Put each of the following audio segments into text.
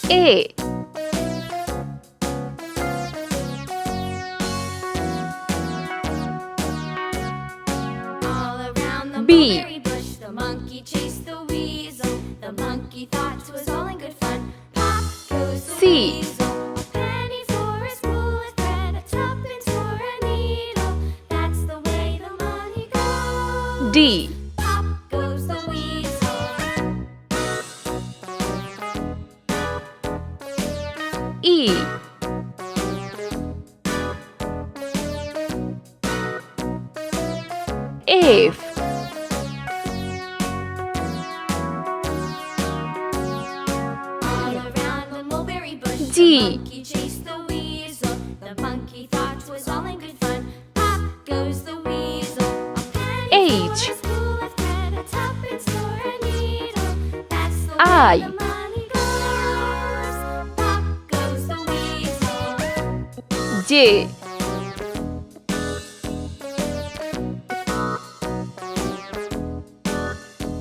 A. All around the B. mulberry bush, the monkey chased the weasel. The monkey thought it was all in good fun. Pop goes the C. weasel. A penny for a spool of thread, a tuppence for a needle. That's the way the money goes. D. Pop goes the weasel. E. F. All around the mulberry bush, G. the monkey chased the weasel. The monkey thought it was all in good fun. Pop goes the weasel. A penny H. for a spool of thread, a tuppence for a needle. That's the I. way the money goes. Pop goes the weasel. J.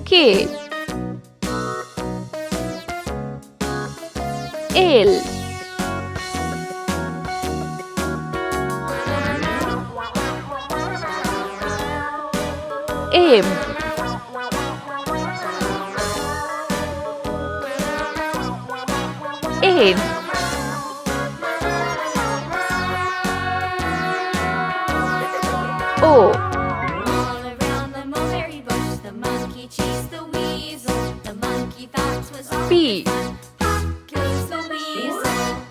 K. L. M. N. O. All around the mulberry bush, the monkey chased the weasel. The monkey thought it was all P. in fun. Pop goes the weasel.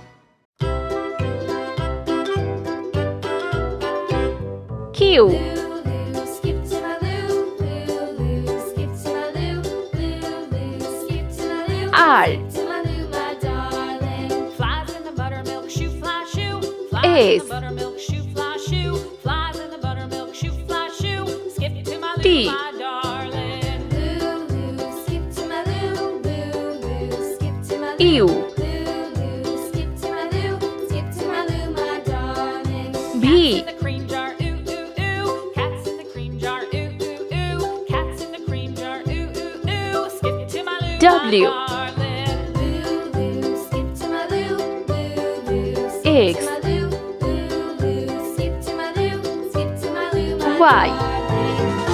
Q. Lulu, skip to my loo. Lulu, skip to my loo. Lulu, skip to my loo. R. Skip to my loo, my darling. Flies in the buttermilk shoe, fly shoe. Flies S. in the buttermilk shoe, fly shoe. Flies in the buttermilk shoe, fly shoe. Skip to my T. loo, my darling. Lulu, skip to my loo. Lulu, skip to my loo. U. Lulu, skip to my loo. Skip to my loo, my darling. V. In the cream jar, ooh, ooh, ooh. Cats in the cream jar, ooh, ooh, ooh. Cats in the cream jar, ooh, ooh, ooh. Skip to my loo, W. my darling. Lulu, skip to my loo. Lulu, skip X. to my loo. Lulu, skip to my loo. Skip to my loo, my Y. darling.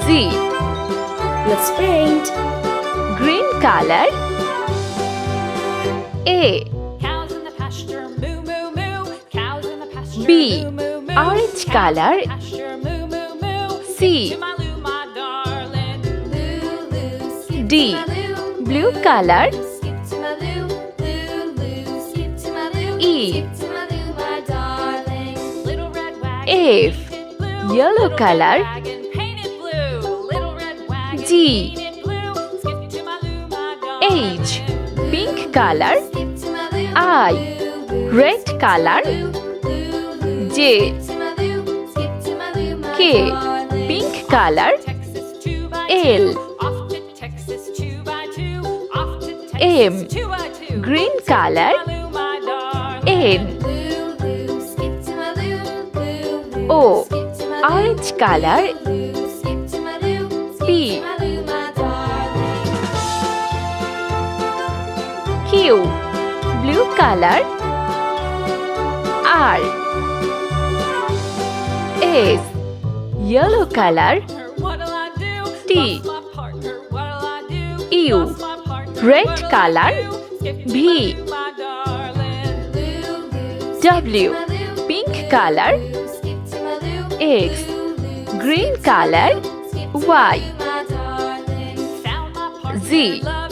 Z. Let's paint. Green color. A. Cows in the pasture, moo, moo, moo. Cows in the pasture, B. moo, moo, moo. Orange Cows color. in the pasture, moo, moo, moo. C. To my loo, my darling. Lulu, skip D. to my loo. Blue color. Skip to my loo. Lulu, skip to my loo. E. Skip to my loo, my darling. Little red wagon, F. painted blue. Yellow Little color. red wagon, painted blue. Little red wagon, G. painted blue. Skip to my loo, my darling. H. Pink color. Skip to my loo. I. Lulu, Red color. Lulu, J. skip to my loo. Skip to my loo, my K. darling. Pink color. Texas 2 by 2. L. Off to Texas 2 by 2. Off to Texas M. 2 by 2. Green color. To my loo, my darling. N. Lulu, skip to my loo. Lulu, O. skip to my loo. Orange color. Lulu, skip to my loo. Skip P. to my loo, my darling. Q. Blue color. R. S. Yellow color. What'll I do? T. Lost my partner. What'll I do? U. Lost my partner. Red What'll color. I do? Skip to V. my loo, my darling. Lulu, W. skip to my loo. Pink color. Lulu, skip to my loo. X. Lulu, Green color. skip to my Y. loo, my darling. Found my partner. Z. Love